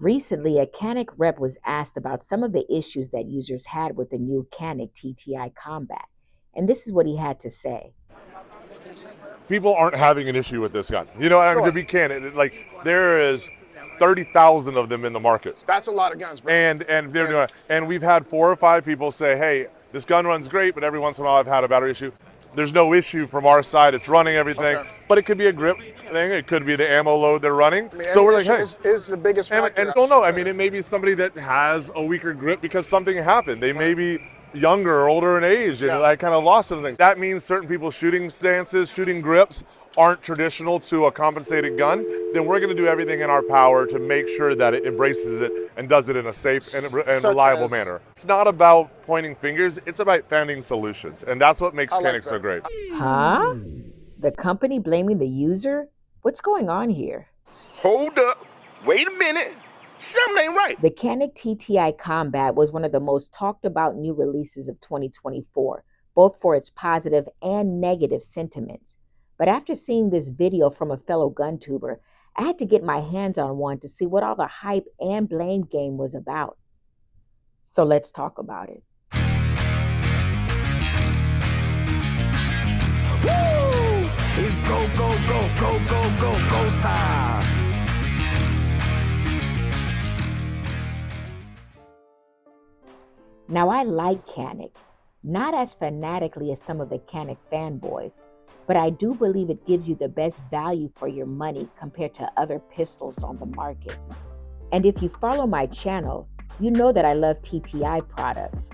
Recently, a Canik rep was asked about some of the issues that users had with the new Canik TTI Combat, and this is what he had to say. People aren't having an issue with this gun. You know, I mean, Sure. to be candid, like there is 30,000 of them in the market. That's a lot of guns, bro. And they're doing, and we've had 4 or 5 people say, "Hey, this gun runs great, but every once in a while I've had a battery issue." There's no issue from our side. It's running everything, Okay. but it could be a grip thing. It could be the ammo load they're running. I mean, So we're like, ammunition hey, is the biggest factor. and so no, I mean, it may be somebody that has a weaker grip because something happened. They may be younger or older in age and I kind of lost something. That means certain people's shooting stances, shooting grips aren't traditional to a compensated gun. Then we're going to do everything in our power to make sure that it embraces it and does it in a safe and reliable manner. It's not about pointing fingers, it's about finding solutions. And that's what makes Canik so great. Huh? The company blaming the user? What's going on here? Hold up. Wait a minute. Something ain't right. The Canik TTI Combat was one of the most talked about new releases of 2024, both for its positive and negative sentiments. But after seeing this video from a fellow guntuber, I had to get my hands on one to see what all the hype and blame game was about. So let's talk about it. Woo! It's go, go, go, go, go, go, go time. Now, I like Canik, not as fanatically as some of the Canik fanboys, but I do believe it gives you the best value for your money compared to other pistols on the market. And if you follow my channel, you know that I love TTI products.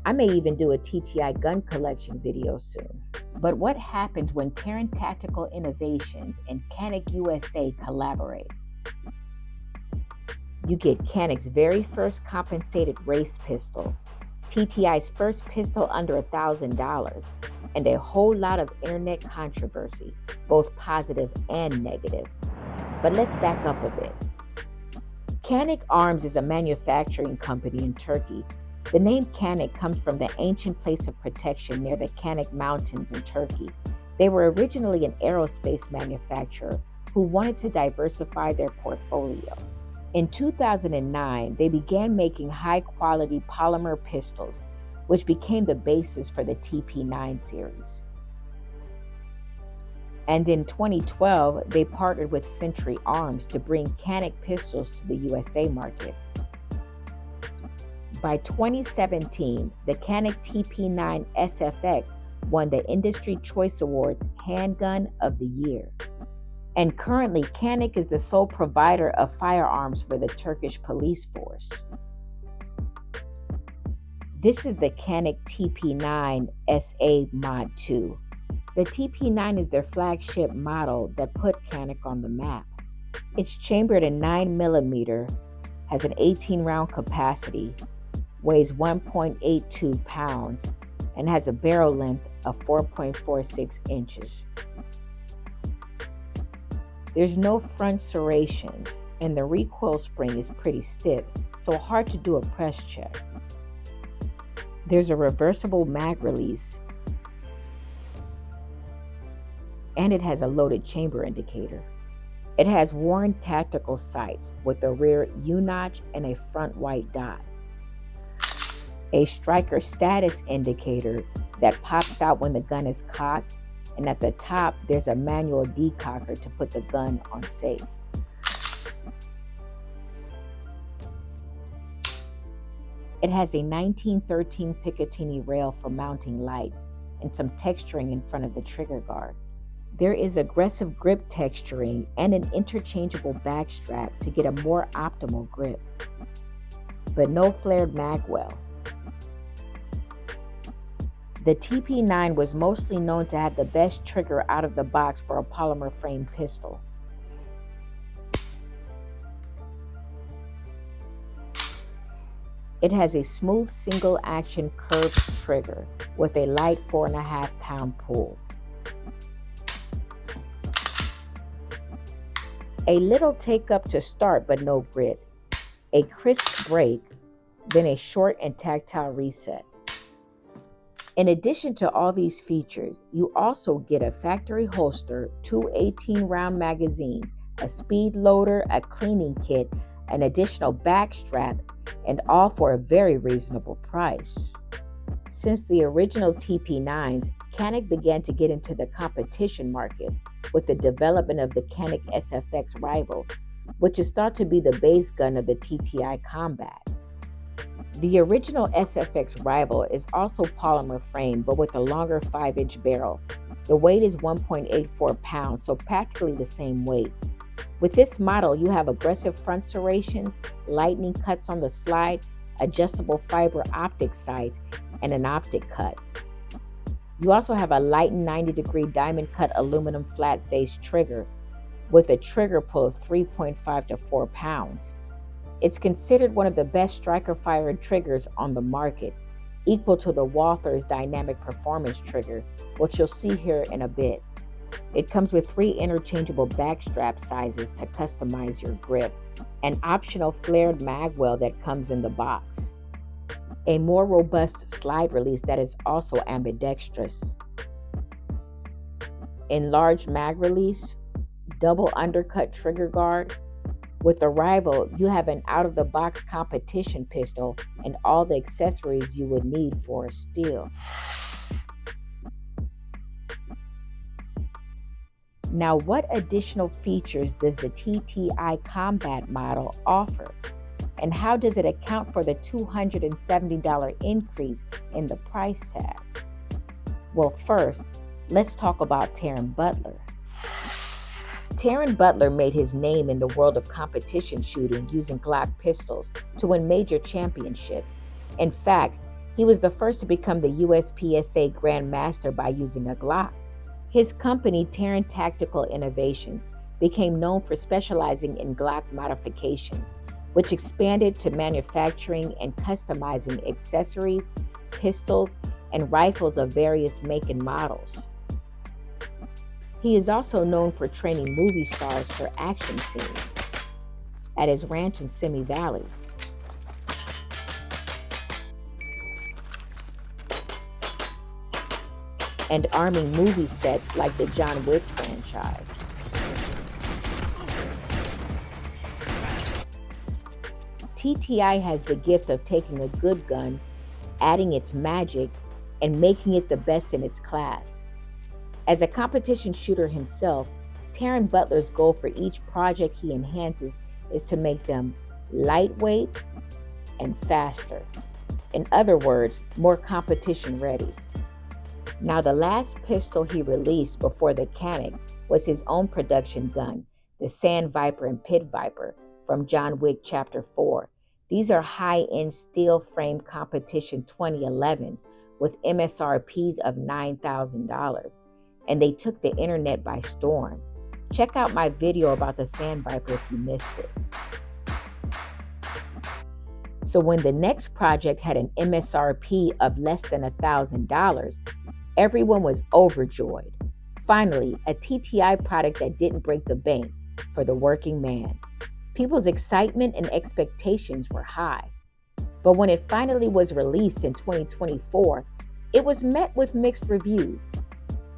I may even do a TTI gun collection video soon. But what happens when Taran Tactical Innovations and Canik USA collaborate? You get Canik's very first compensated race pistol, TTI's first pistol under $1,000, and a whole lot of internet controversy, both positive and negative. But let's back up a bit. Canik Arms is a manufacturing company in Turkey. The name Canik comes from the ancient place of protection near the Canik Mountains in Turkey. They were originally an aerospace manufacturer who wanted to diversify their portfolio. In 2009, they began making high-quality polymer pistols, which became the basis for the TP9 series. And in 2012, they partnered with Century Arms to bring Canik pistols to the USA market. By 2017, the Canik TP9 SFX won the Industry Choice Awards Handgun of the Year. And currently, Canik is the sole provider of firearms for the Turkish police force. This is the Canik TP9 SA Mod 2. The TP9 is their flagship model that put Canik on the map. It's chambered in 9mm, has an 18-round capacity, weighs 1.82 pounds, and has a barrel length of 4.46 inches. There's no front serrations, and the recoil spring is pretty stiff, so hard to do a press check. There's a reversible mag release, and it has a loaded chamber indicator. It has worn tactical sights with a rear U-notch and a front white dot. A striker status indicator that pops out when the gun is cocked, and at the top there's a manual decocker to put the gun on safe. It has a 1913 Picatinny rail for mounting lights and some texturing in front of the trigger guard. There is aggressive grip texturing and an interchangeable back strap to get a more optimal grip, but no flared magwell. The TP9 was mostly known to have the best trigger out of the box for a polymer frame pistol. It has a smooth single action curved trigger with a light 4.5 pound pull. A little take up to start but no grit. A crisp break, then a short and tactile reset. In addition to all these features, you also get a factory holster, 2 18-round magazines, a speed loader, a cleaning kit, an additional back strap, and all for a very reasonable price. Since the original TP9s, Canik began to get into the competition market with the development of the Canik SFX rival, which is thought to be the base gun of the TTI Combat. The original SFX rival is also polymer frame but with a longer 5-inch barrel. The weight is 1.84 pounds, so practically the same weight. With this model, you have aggressive front serrations, lightning cuts on the slide, adjustable fiber optic sights, and an optic cut. You also have a lightened 90-degree diamond cut aluminum flat face trigger with a trigger pull of 3.5 to 4 pounds. It's considered one of the best striker fired triggers on the market, equal to the Walther's dynamic performance trigger, which you'll see here in a bit. It comes with 3 interchangeable backstrap sizes to customize your grip, an optional flared mag well that comes in the box, a more robust slide release that is also ambidextrous, enlarged mag release, double undercut trigger guard. With the rival, you have an out-of-the-box competition pistol and all the accessories you would need for a steal. Now, what additional features does the TTI Combat model offer? And how does it account for the $270 increase in the price tag? Well, first, let's talk about Taran Butler. Taran Butler made his name in the world of competition shooting using Glock pistols to win major championships. In fact, he was the first to become the USPSA Grand Master by using a Glock. His company, Taran Tactical Innovations, became known for specializing in Glock modifications, which expanded to manufacturing and customizing accessories, pistols, and rifles of various make and models. He is also known for training movie stars for action scenes at his ranch in Simi Valley. And arming movie sets like the John Wick franchise. TTI has the gift of taking a good gun, adding its magic, and making it the best in its class. As a competition shooter himself, Taran Butler's goal for each project he enhances is to make them lightweight and faster. In other words, more competition ready. Now, the last pistol he released before the Canik was his own production gun, the Sand Viper and Pit Viper from John Wick Chapter 4. These are high-end steel frame competition 2011s with MSRPs of $9,000. And they took the internet by storm. Check out my video about the Sand Viper if you missed it. So when the next project had an MSRP of less than $1,000, everyone was overjoyed. Finally, a TTI product that didn't break the bank for the working man. People's excitement and expectations were high. But when it finally was released in 2024, it was met with mixed reviews.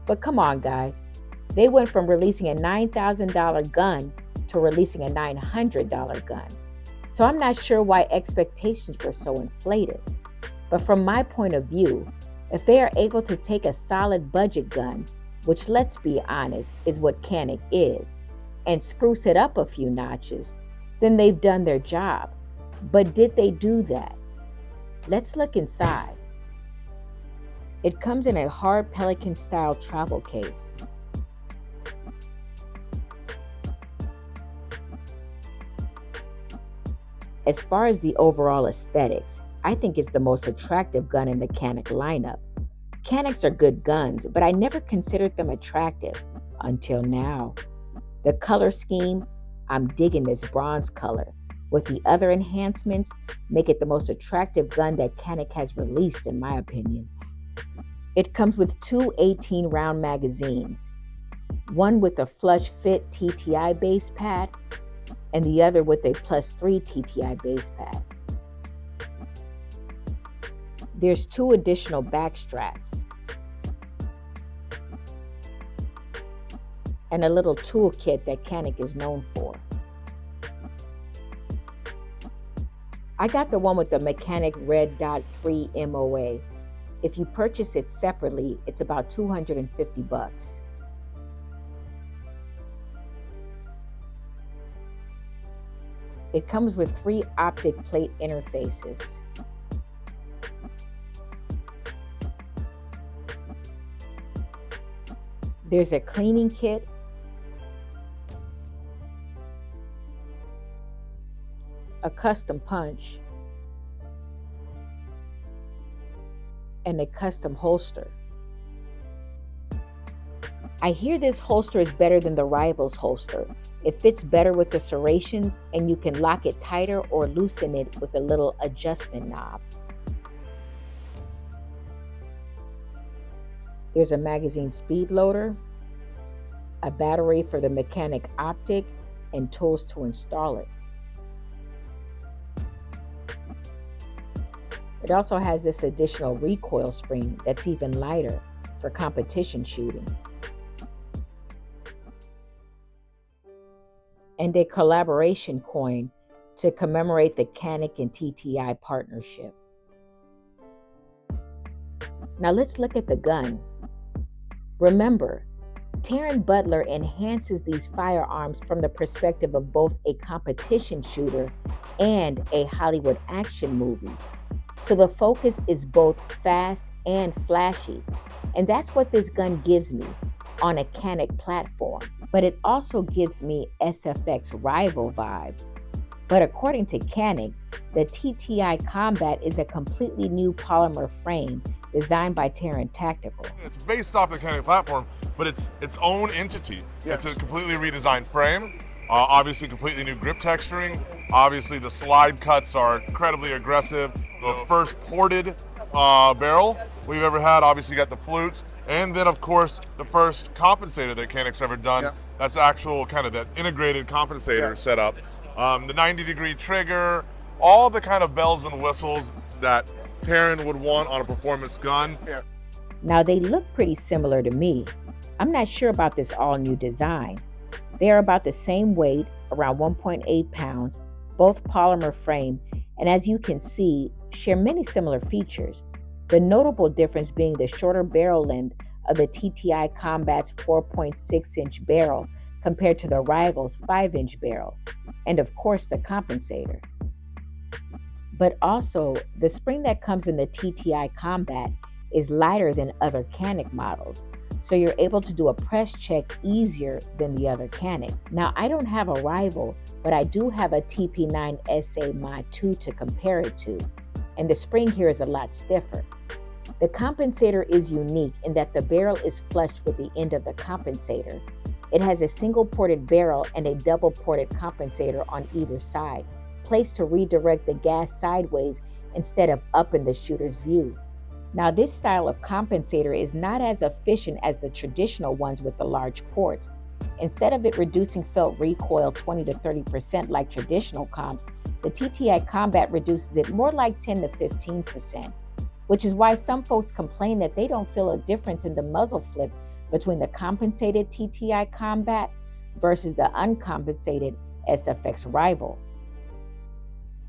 But come on, guys. They went from releasing a $9,000 gun to releasing a $900 gun. So I'm not sure why expectations were so inflated. But from my point of view, if they are able to take a solid budget gun, which let's be honest is what Canik is, and spruce it up a few notches, then they've done their job. But did they do that? Let's look inside. It comes in a hard Pelican-style travel case. As far as the overall aesthetics, I think it's the most attractive gun in the Canik lineup. Caniks are good guns, but I never considered them attractive until now. The color scheme, I'm digging this bronze color, with the other enhancements, make it the most attractive gun that Canik has released in my opinion. It comes with 2 18-round magazines, one with a flush fit TTI base pad and the other with a +3 TTI base pad. There's 2 additional back straps and a little toolkit that Canik is known for. I got the one with the Canik Red Dot 3 MOA. If you purchase it separately, it's about $250. It comes with 3 optic plate interfaces. There's a cleaning kit, a custom punch, and a custom holster. I hear this holster is better than the Rivals holster. It fits better with the serrations, and you can lock it tighter or loosen it with a little adjustment knob. There's a magazine speed loader, a battery for the Canik optic, and tools to install it. It also has this additional recoil spring that's even lighter for competition shooting. And a collaboration coin to commemorate the Canik and TTI partnership. Now let's look at the gun. Remember, Taran Butler enhances these firearms from the perspective of both a competition shooter and a Hollywood action movie. So the focus is both fast and flashy. And that's what this gun gives me on a Canik platform. But it also gives me SFX rival vibes. But according to Canik, the TTI Combat is a completely new polymer frame designed by Taran Tactical. It's based off the Canik platform, but it's its own entity. Yes. It's a completely redesigned frame, obviously completely new grip texturing. Obviously the slide cuts are incredibly aggressive. The first ported barrel we've ever had. Obviously you got the flutes, and then of course the first compensator that Canik's ever done. Yeah. That's actual kind of that integrated compensator setup. The 90-degree trigger, all the kind of bells and whistles that Taran would want on a performance gun. Yeah. Now they look pretty similar to me. I'm not sure about this all-new design. They are about the same weight, around 1.8 pounds, both polymer frame, and as you can see, share many similar features. The notable difference being the shorter barrel length of the TTI Combat's 4.6-inch barrel compared to the Rival's 5-inch barrel, and of course the compensator. But also, the spring that comes in the TTI Combat is lighter than other Canik models, so you're able to do a press check easier than the other Caniks. Now, I don't have a Rival, but I do have a TP9 SA Mod 2 to compare it to, and the spring here is a lot stiffer. The compensator is unique in that the barrel is flushed with the end of the compensator. It has a single-ported barrel and a double-ported compensator on either side, placed to redirect the gas sideways instead of up in the shooter's view. Now, this style of compensator is not as efficient as the traditional ones with the large ports. Instead of it reducing felt recoil 20 to 30% like traditional comps, the TTI Combat reduces it more like 10 to 15%, which is why some folks complain that they don't feel a difference in the muzzle flip between the compensated TTI Combat versus the uncompensated SFX Rival.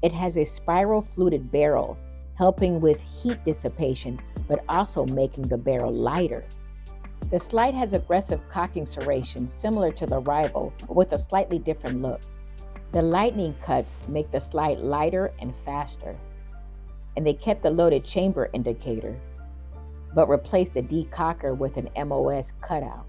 It has a spiral fluted barrel, helping with heat dissipation, but also making the barrel lighter. The slide has aggressive cocking serrations similar to the Rival, but with a slightly different look. The lightning cuts make the slide lighter and faster, and they kept the loaded chamber indicator, but replaced the decocker with an MOS cutout.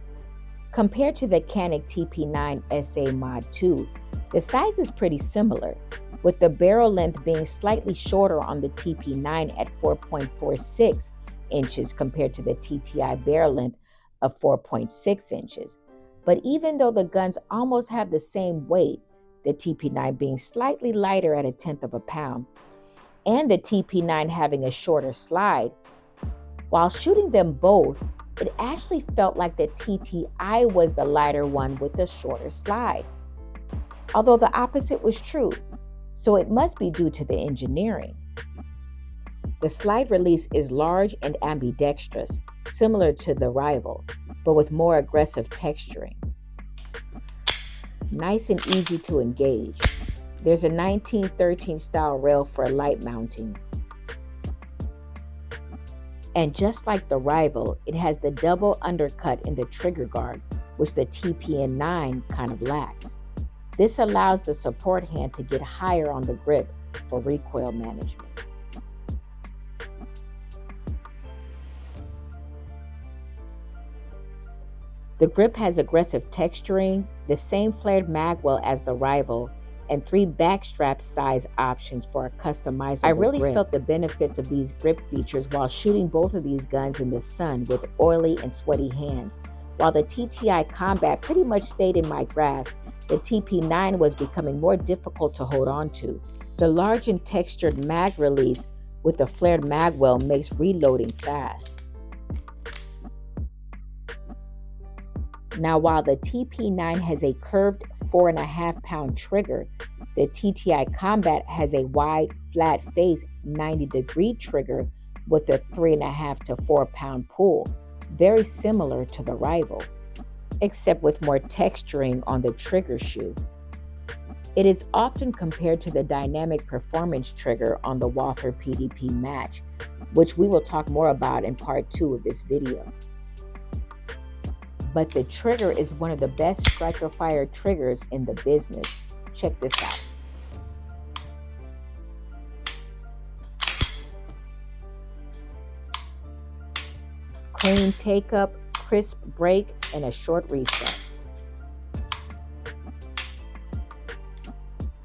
Compared to the Canik TP9 SA Mod 2, the size is pretty similar, with the barrel length being slightly shorter on the TP9 at 4.46 inches compared to the TTI barrel length of 4.6 inches. But even though the guns almost have the same weight, the TP9 being slightly lighter at 1/10 of a pound, and the TP9 having a shorter slide, while shooting them both, it actually felt like the TTI was the lighter one with the shorter slide. Although the opposite was true, so it must be due to the engineering. The slide release is large and ambidextrous, similar to the Rival, but with more aggressive texturing. Nice and easy to engage. There's a 1913 style rail for light mounting. And just like the rival, it has the double undercut in the trigger guard, which the TPN9 kind of lacks. This allows the support hand to get higher on the grip for recoil management. The grip has aggressive texturing, the same flared magwell as the rival, and 3 backstrap size options for a customizable grip. I really felt the benefits of these grip features while shooting both of these guns in the sun with oily and sweaty hands. While the TTI Combat pretty much stayed in my grasp, the TP9 was becoming more difficult to hold on to. The large and textured mag release with the flared magwell makes reloading fast. Now, while the TP9 has a curved 4.5-pound trigger, the TTI Combat has a wide, flat face 90-degree trigger with a 3.5 to 4-pound pull, very similar to the rival, except with more texturing on the trigger shoe. It is often compared to the dynamic performance trigger on the Walther PDP Match, which we will talk more about in part 2 of this video. But the trigger is one of the best striker fire triggers in the business. Check this out. Clean take-up, crisp break, and a short reset.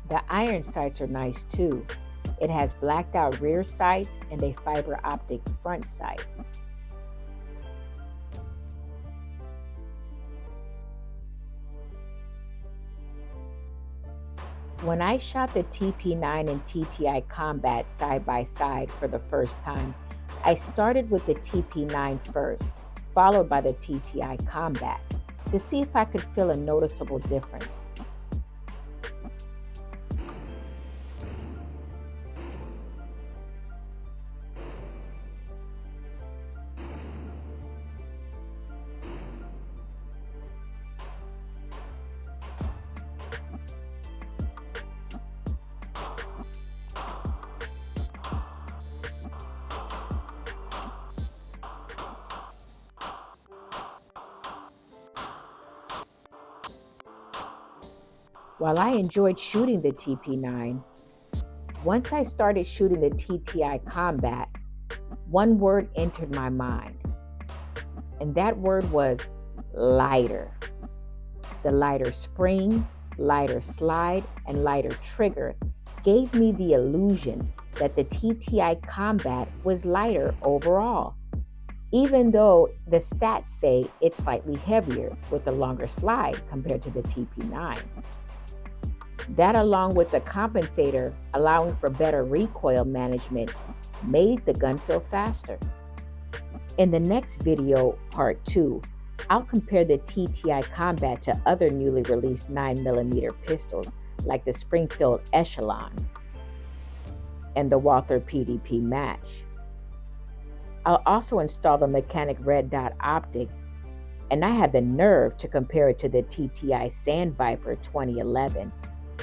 The iron sights are nice too. It has blacked out rear sights and a fiber optic front sight. When I shot the TP9 and TTI Combat side by side for the first time, I started with the TP9 first, followed by the TTI Combat, to see if I could feel a noticeable difference. While I enjoyed shooting the TP9, once I started shooting the TTI Combat, one word entered my mind, and that word was lighter. The lighter spring, lighter slide, and lighter trigger gave me the illusion that the TTI Combat was lighter overall, even though the stats say it's slightly heavier with a longer slide compared to the TP9. That, along with the compensator allowing for better recoil management, made the gun feel faster. In the next video, part 2, I'll compare the TTI Combat to other newly released 9mm pistols like the Springfield Echelon and the Walther PDP Match. I'll also install the Canik red dot optic, and I have the nerve to compare it to the TTI Sandviper 2011,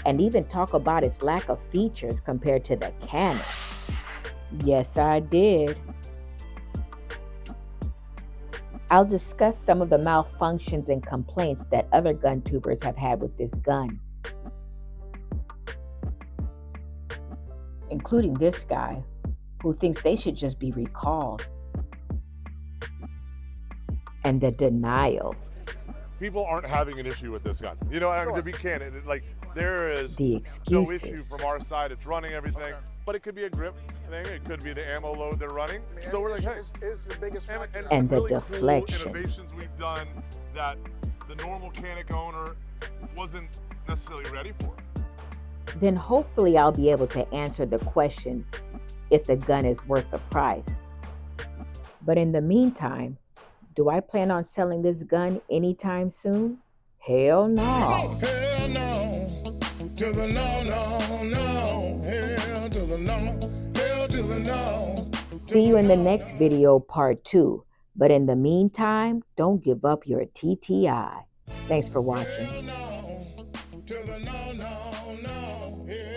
and even talk about its lack of features compared to the Canik. Yes, I did. I'll discuss some of the malfunctions and complaints that other gun tubers have had with this gun, including this guy, who thinks they should just be recalled, and the denial. People aren't having an issue with this gun. You know, sure. To be candid, like there is the excuses. No issue from our side. It's running everything, but it could be a grip thing. It could be the ammo load they're running. So we're like, hey, it's the biggest factor. And the really deflection. Cool innovations we've done that the normal Canik owner wasn't necessarily ready for. Then hopefully I'll be able to answer the question if the gun is worth the price. But in the meantime, do I plan on selling this gun anytime soon? Hell no. Hell no. To the no, no, no. Hell to the no. Hell to the no. See you in the next video, part 2. But in the meantime, don't give up your TTI. Thanks for watching. Hell no. To the no, no, no. Hell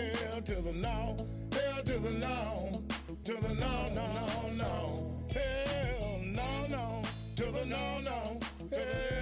to the no, to the no, no, no. Hell no, no, to the no, no. Hell